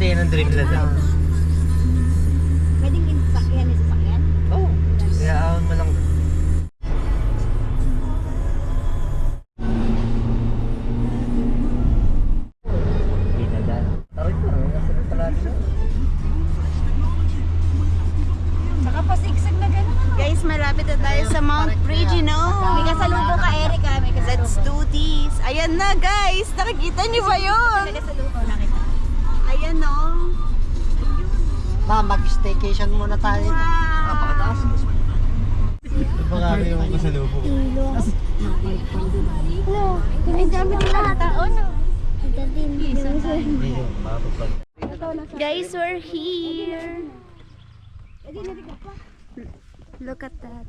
yan ang Dreamland. Pwedeng sasakyan, sasakyan? Oo. Kaya ahon mo lang. Binadaan. Aray ko, nasa pala siya. Saka pasigsag na gano'n. Guys, malapit na tayo sa Mount Regino. May kasalubo ka, Erica. May kasalubo. Let's do this. Ayan na, guys. Nakikita niyo ba yun? May kasalubo, nakita. Ayan, no. Ma, mag-staycation muna tayo. Napakataas. Napakami yung kasalubo. Ay, dami nila tao, no? Guys, we're here. Look at that.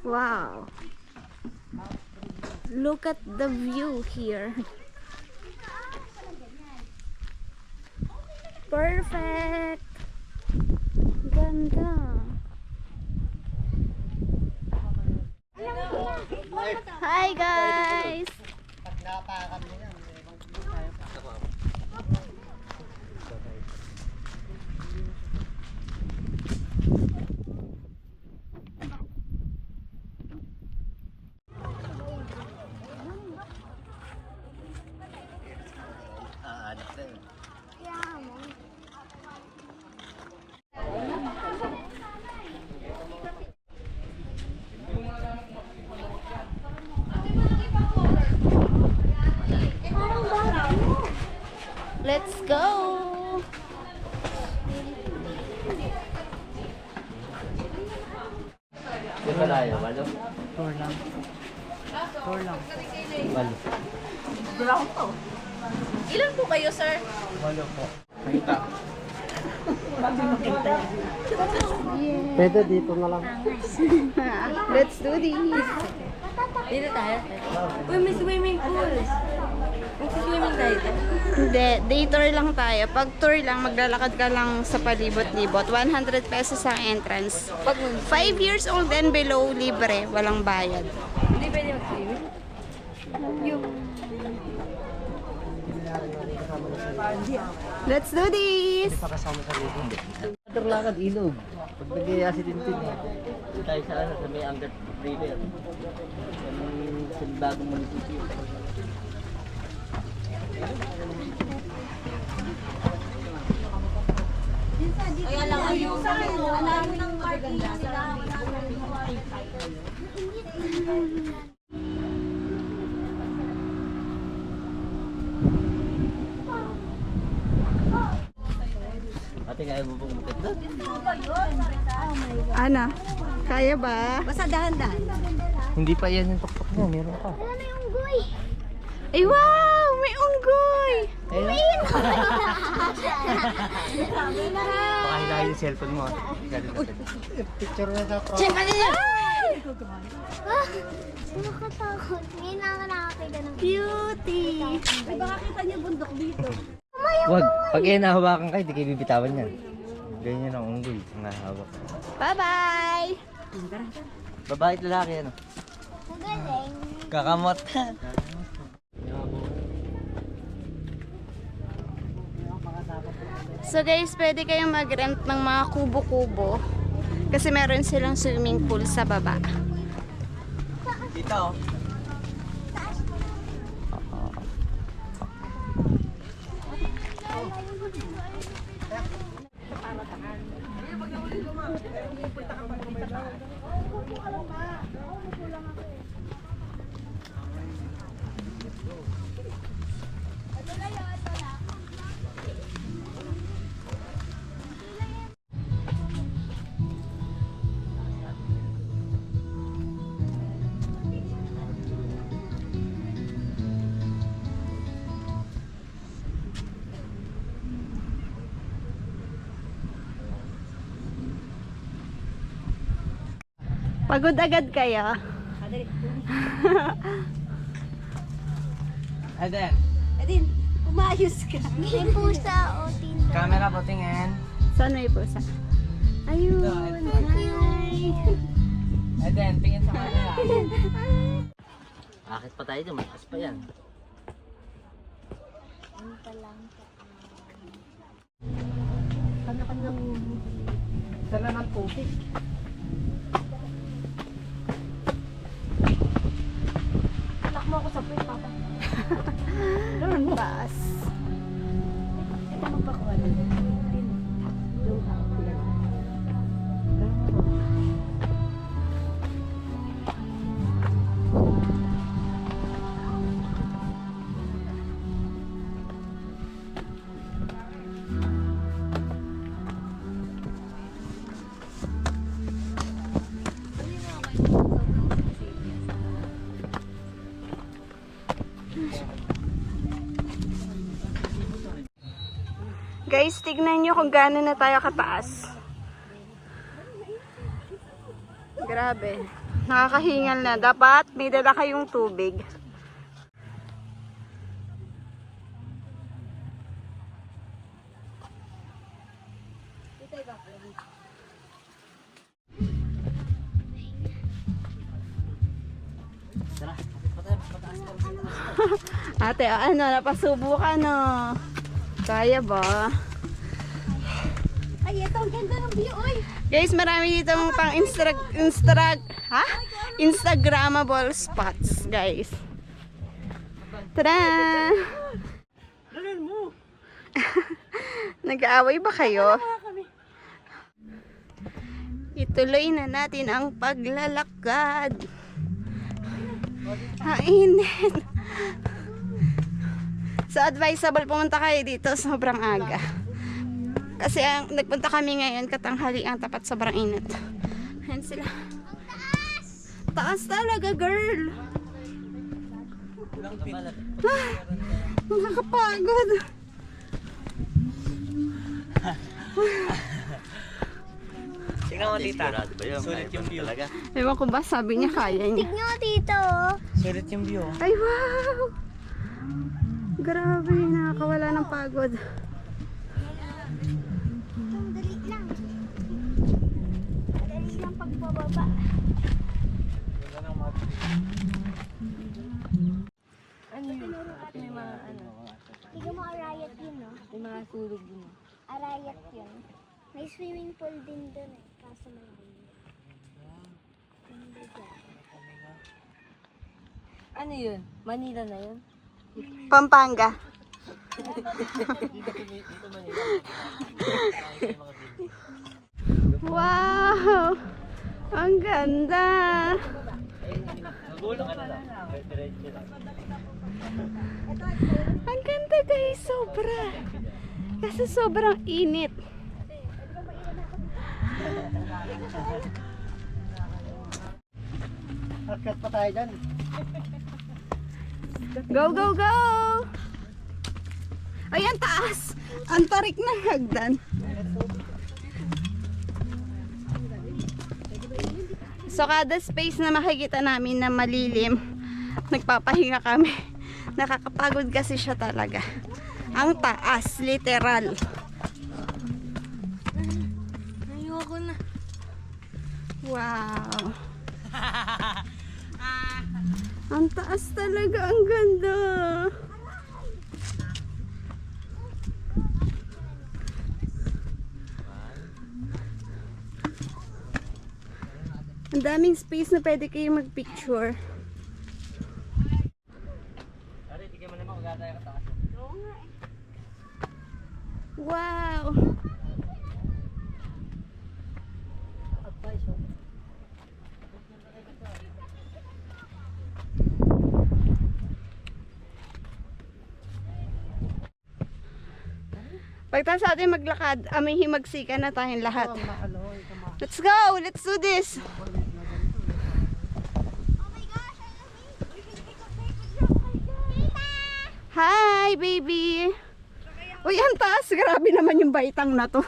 Wow. Look at the view here. Perfect. Ganda. Hi guys. Let's go. Di ba layo? Walo? Tour lang. Tour lang. Walo. Ilan po kayo, sir? Walo po. Pwede dito na lang. Let's do this. Dito tayo. Uy, may swimming pool. Mag-swimming tayo. Hindi, day tour lang tayo. Pag tour lang, maglalakad ka lang sa palibot-libot. 100 pesos ang entrance. 5 years old and below, libre. Walang bayad. Hindi pwede mag-swimming. Let's do this! Pakasama sa libo. Lakad ilog. Pag nag-iaya si Tintin eh. Tayo sa ano, sa may Angat River. Yung sa bagong munisipyo. Kaya lang yung sa akin, alam mo ng maganda. Ate, kaya mo pong bukit doon? Ana, kaya ba? Basta dahan-dahan. Hindi pa yan yung tuktok niya, meron pa. Ay, wow! May unggoy! Ayun. Baka hilahin yung cellphone mo. Picture na sa pro. Nakakatakot. Ngayon na ako nakakita ng Beauty! Baka kita niyo bundok dito. Wag, pag nahawakan kayo, di kayo bibitawan yan. Ganyan ang unggoy, ang nahawak. Bye-bye! Babae at lalaki, ano? magaling. Kakamot. So guys, pwede kayong mag-rent ng mga kubo-kubo. Kasi meron silang swimming pool sa baba. Dito. Pagod agad kayo? Aden, Edin, umayos ka. May pusa o tinda. camera po tingin. Saan may pusa? Ayun! Hi! Aden, tingin sa camera. Akit pa tayo dyan, mataas pa yan. Ano pa lang. Kanya-kanyang dala ng tubig. Anak mo ako sa puwet, papa. Bas. Ito magpakuha na. Luha. Guys, tignan nyo kung gaano na tayo kataas. Grabe. Nakakahingal na. Dapat may dala kayong tubig. Tara, akit pa tayo, mataas pa rin. Ate, ano, napasubo ka, no? Kaya ba? Ay, ito ang ganda ng view, oy. Guys, marami dito pang Instagrammable spots, guys. Tada! Nag-aaway ba kayo? Ituloy na natin ang paglalakad. Init. So advisable pumunta kayo dito sobrang aga. Kasi nagpunta kami ngayon katanghalian tapat sobrang init. Ayan sila. Taas talaga, girl. Nakakapagod. Tingnan mo tita. Sulit yung view. Talaga. Ewan ko ba, sabi niya kaya niya. Tignan mo dito. Sulit yung view. Ay, wow! Grabe, nakakawala ng pagod. Dali lang. Dali lang pagbababa. Ano yun? May mga ano. Tignan mo, arayat yun, no? May mga sulog yun. Arayat yun. May swimming pool din dun eh. Kaso malalim. Ganda dyan. Ano yun? Manila na yun? Pampanga. Wow! Ang ganda! Ang ganda guys, sobra. Kasi sobrang init. Akit pa tayo dyan. Go, go, go! Ay, ang taas! Ang tarik ng hagdan. So, kada space na makikita namin na malilim, nagpapahinga kami. Nakakapagod kasi siya talaga. Ang taas, literal. Ayoko na. Wow! Ang taas talaga, ang ganda. Ang daming space na pwede kayo mag-picture. Ari, tignan mo naman kung gano'n tayo kataas. Wow! Pagtas natin maglakad, may himagsikan na tayong lahat. Let's go! Let's do this! Hi, baby! Uy, ang taas! Grabe naman yung baitang na to.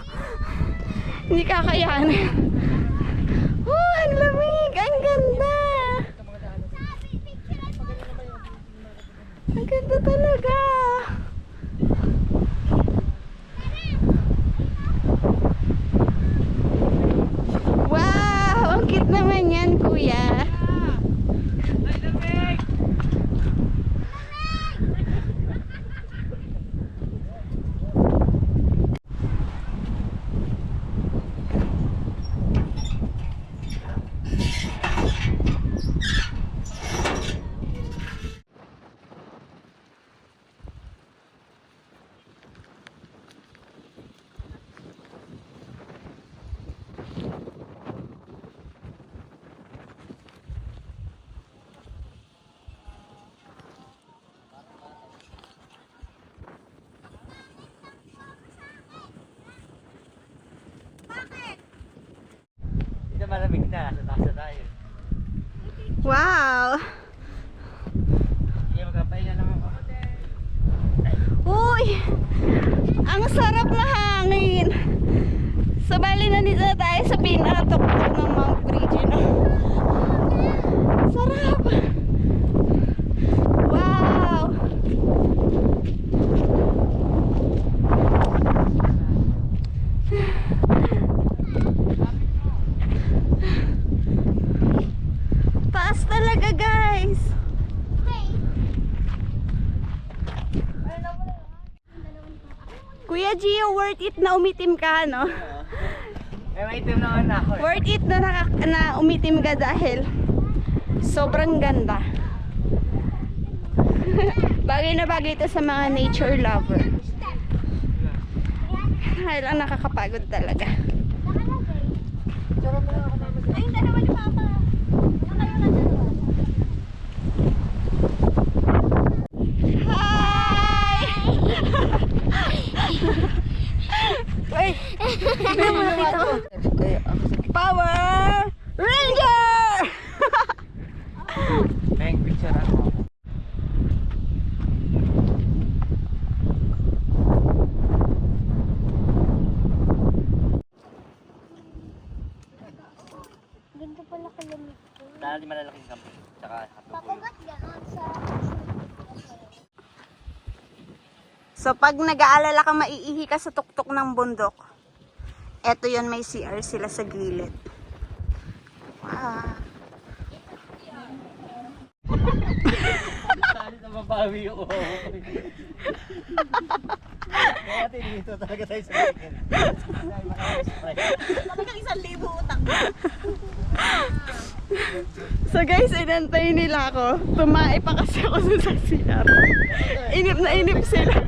Hindi kakayanin. Oh, ang lamig! Ang ganda! Ang ganda talaga! Wow! Ang cute naman yan, kuya. na, sa taas na tayo. Wow! Sige, magkapahinga lang ako. Uy! Ang sarap na hangin! So, bali na dito na tayo sa pinakatuktok ng Mount Regina. Sarap! Wow! Taas talaga, guys! Kuya Gio, worth it na umitim ka, no? May maitim naman ako eh. Worth it na umitim ka dahil sobrang ganda. Bagay na bagay ito sa mga nature lover. Kaya lang nakakapagod talaga. Ay, dalawa ni Papa. Yung kayo na dalawa. Hi! Wait! Hindi mo nakita ko. Power Ranger! May picture ako. Ganda pala kalamit ko. Dahil malalaking kampo. Tsaka Papa, ba't ganon sa... So pag nag-aalala ka maiihi ka sa tuktok ng bundok, eto yun, may CR sila sa gilid. Wow. Saan na mabawi yung kaya dito talaga tayo sa weekend. Talagang 1,000 utang. So guys, inantay nila ako. Tumae pa kasi ako sa CR. Inip na inip sila.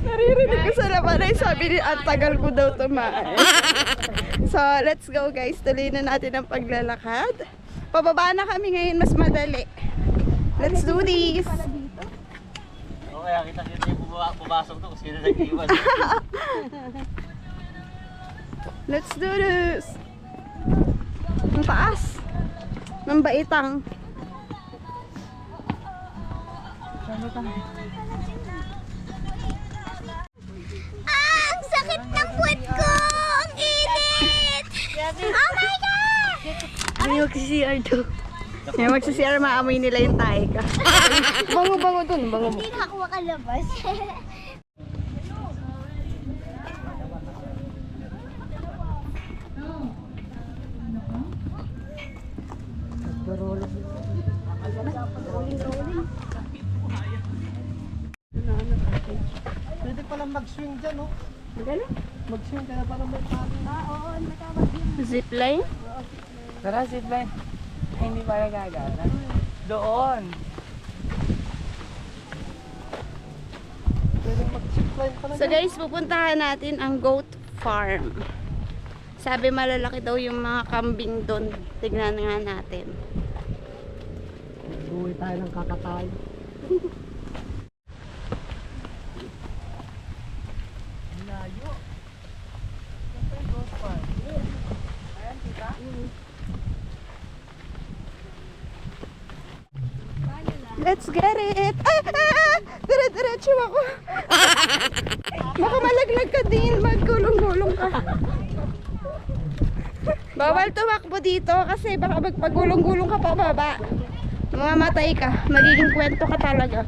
Naririnig ko sa labanan, sabi ni ang tagal ko daw tumae. So let's go guys, tuloy na natin ang paglalakad. Pababa na kami ngayon, mas madali. Let's do this. Oo, kaya kita yung pumasok to kung sino nag-iwan. Let's do this. Ang taas ng baitang. Ang sakit ng puwet ko! Ang init! Oh my God! May magsi-CR to. May magsi-CR, maamoy nila yung tae ka. Bango-bango dun, bango mo. Hindi na ako makalabas. Pwede palang mag-swing dyan, no? Magaling. Mag-swing ka na parang may pari. Oo, natawag yun. Zipline? Tara, zipline. Ay, hindi pala gagana. Doon. Pwede mag-zipline pala So guys, pupuntahan natin ang goat farm. Sabi malalaki daw yung mga kambing doon. Tignan nga natin. Uwi tayo ng kakatay. Layo. Siyempre, goat farm. Ayan, kita? Let's get it! Dire-diretso ako. Baka malaglag ka din. Magkulong-gulong ka. Bawal tumakbo dito kasi baka magpagulong-gulong ka pa baba. Mamamatay ka. Magiging kwento ka talaga.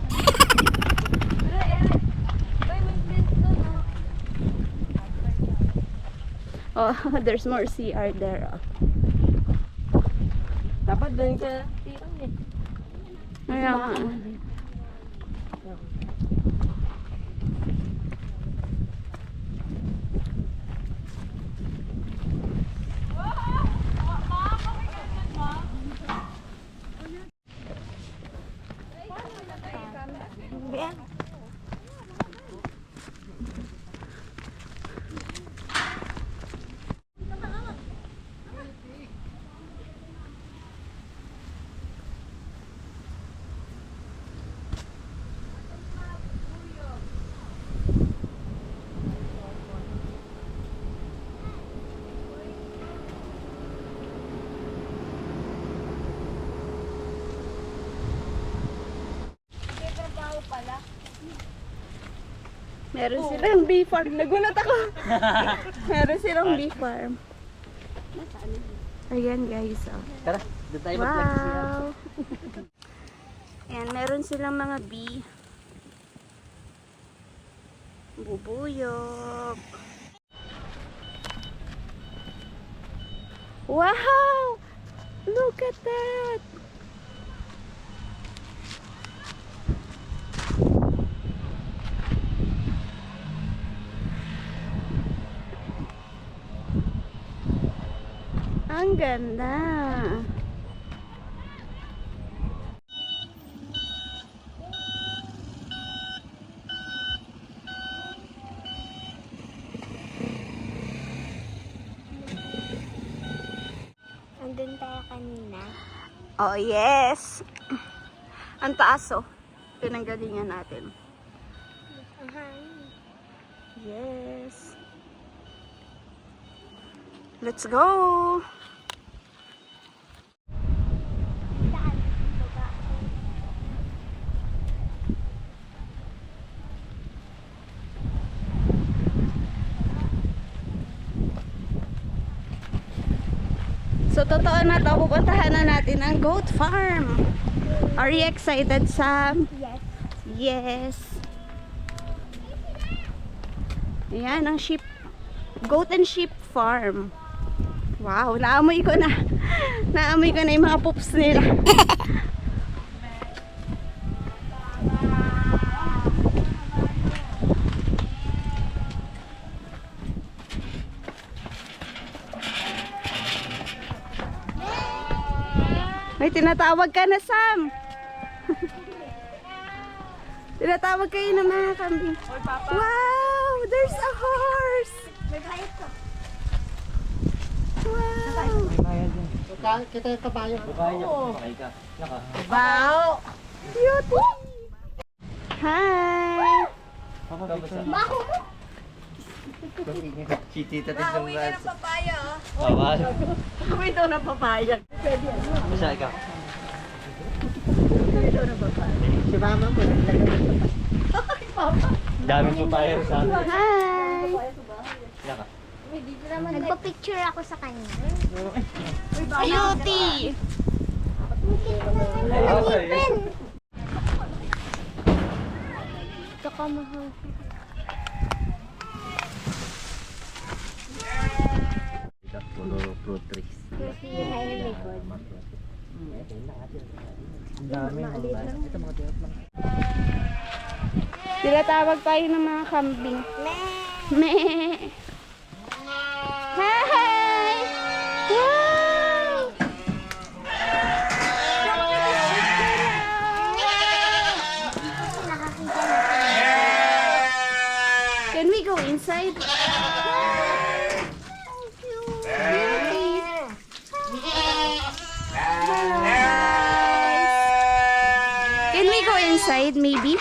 Oh, there's more CR there. Oh. Dapat doon ka tirang eh. Kaya nga. Meron silang bee farm. Nagulat ako. Meron silang bee farm. Ayan guys. Oh. Tara, doon tayo mag-flex siya. Wow. Ayan, meron silang mga bee. Bubuyog. Wow! Look at that! Ang ganda! Andun tayo kanina. Oh, yes! Ang taas, oh. Pinanggalingan natin. Ang hangin. Yes! Let's go! Daan. Baba. So, totoo na to. Pupuntahan na natin ang goat farm. Are you excited, Sam? Yes. Yes. Ayan, ang sheep. Goat and sheep farm. Wow, naamoy ko na. Naamoy ko na yung mga poops nila. May tinatawag ka na, Sam. Tinatawag kayo ng mga kambing. Wow! There's a horse! May bayad ko. Wow! May bayad yan. Kita yung kabayo. Babae niya, pakay ka. Naka. Wow! Beauty! Hi! Baho mo! Si Tita Tis ng ras. papaya, oh. Bawal. Uy, daw na papaya. Basta ikaw. Si mama mo. Daming papaya sa akin. Hi! Naka. Nagpa-picture ako sa kanya. Beauty! Ito ka mahal. Puro fruit trees. Kasi yun ay yung likod. Ang dami. Ito mga tiyot lang. Tinatawag tayo ng mga kambing. Meh! Hi! Wow! Can we go inside? Can we go inside maybe?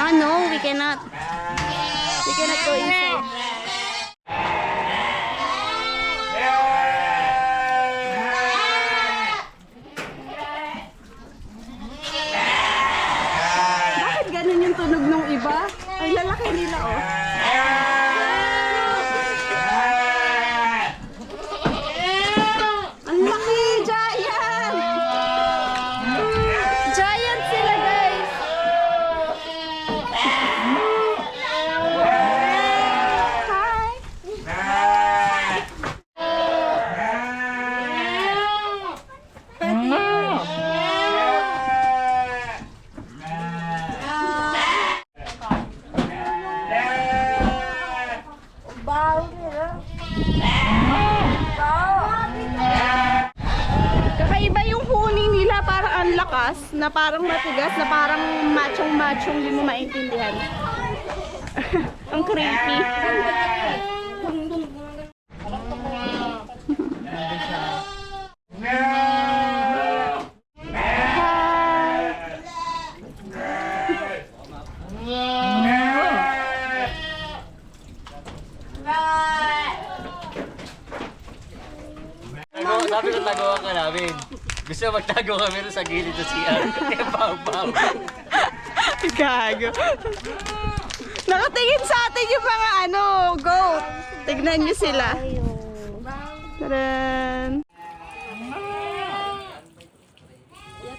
Oh no, we cannot. We cannot go inside. Bakit ganun yung tunog ng iba? Ang lalaki nila, oh. Ang laki! Giant! Giant sila, guys! Hi! Kakaiba yung huni nila, parang ang lakas, na parang matigas, na parang machong-machong, hindi mo maintindihan. Ang creepy. Sabi ko tagawa ka namin. Gusto magtago kami rin sa gilid sa CR. Eh, bang. Gago. Nakatingin sa atin yung mga goat. Tignan nyo sila. Taran!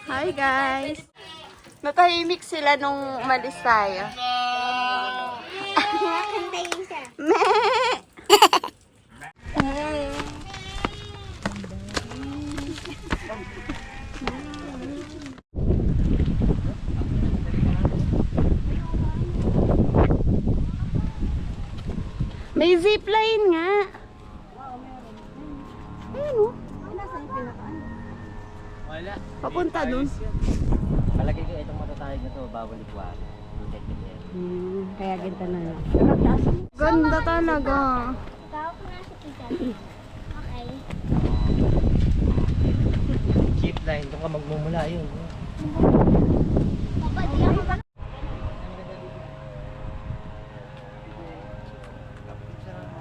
Hi guys! Natahimik sila nung umalis tayo. Kantayin siya. May zipline nga. Ayun o. Wala. Papunta dun. Palagay ko itong matatayag na to, bawal ikwa. Kaya ginta na lang. Ganda talaga. Tawag ko na sa tita. Okay. Jeep line, doon ka magmumula yun. Papa, di ako ba?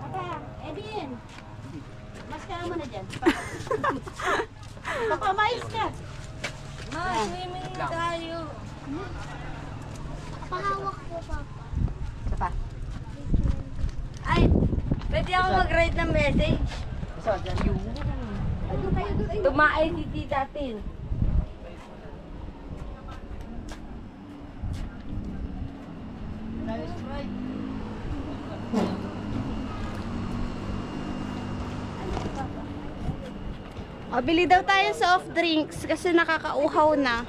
Papa, Edin. Mas ka mo na dyan. Papa, mais ka. Ma, swimming tayo. Pahawak ko, Papa. Ay, pwede ako mag-write ng message. Tumaay si Tita Tin. O, bili daw tayo soft drinks kasi nakakauhaw na.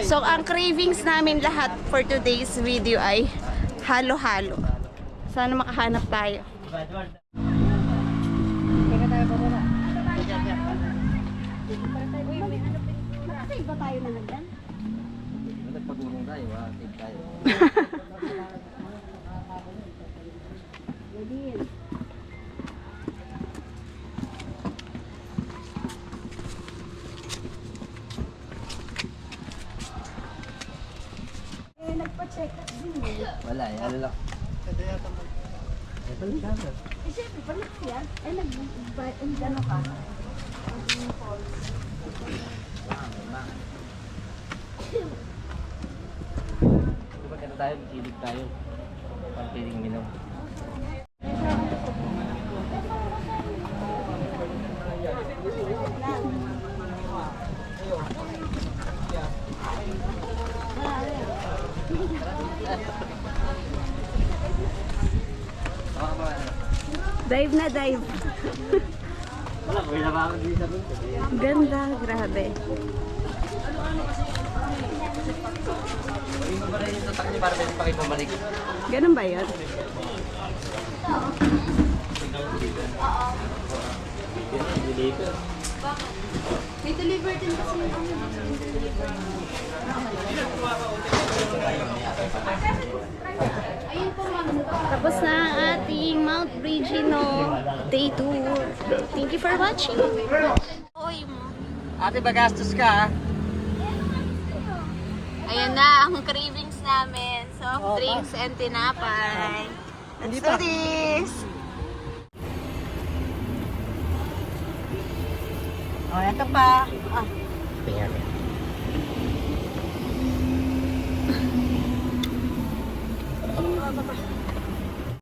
So, ang cravings namin lahat for today's video ay halo-halo. Sana makahanap tayo. Nakasave ba tayo na nandyan? Nagpagulong tayo, take tayo. Wala, ano lang. Diba kaya tayo, kilig tayo. Pagpiling minom. Dive na dive. Wala, may nakakag din sa doon. Ganda, grabe. Pagin mo ba rin yung tatak niya para pwede pa kayo bumalik? Ganun ba yun? May deliver din kasi Tapos na ang ating Mount Regino Day Tour. Thank you for watching. Oy mo. Ate, bagastos ka, ha? Ayan na ang cravings namin. Soft drinks and tinapay. Let's do this! O, eto pa. Tingnan.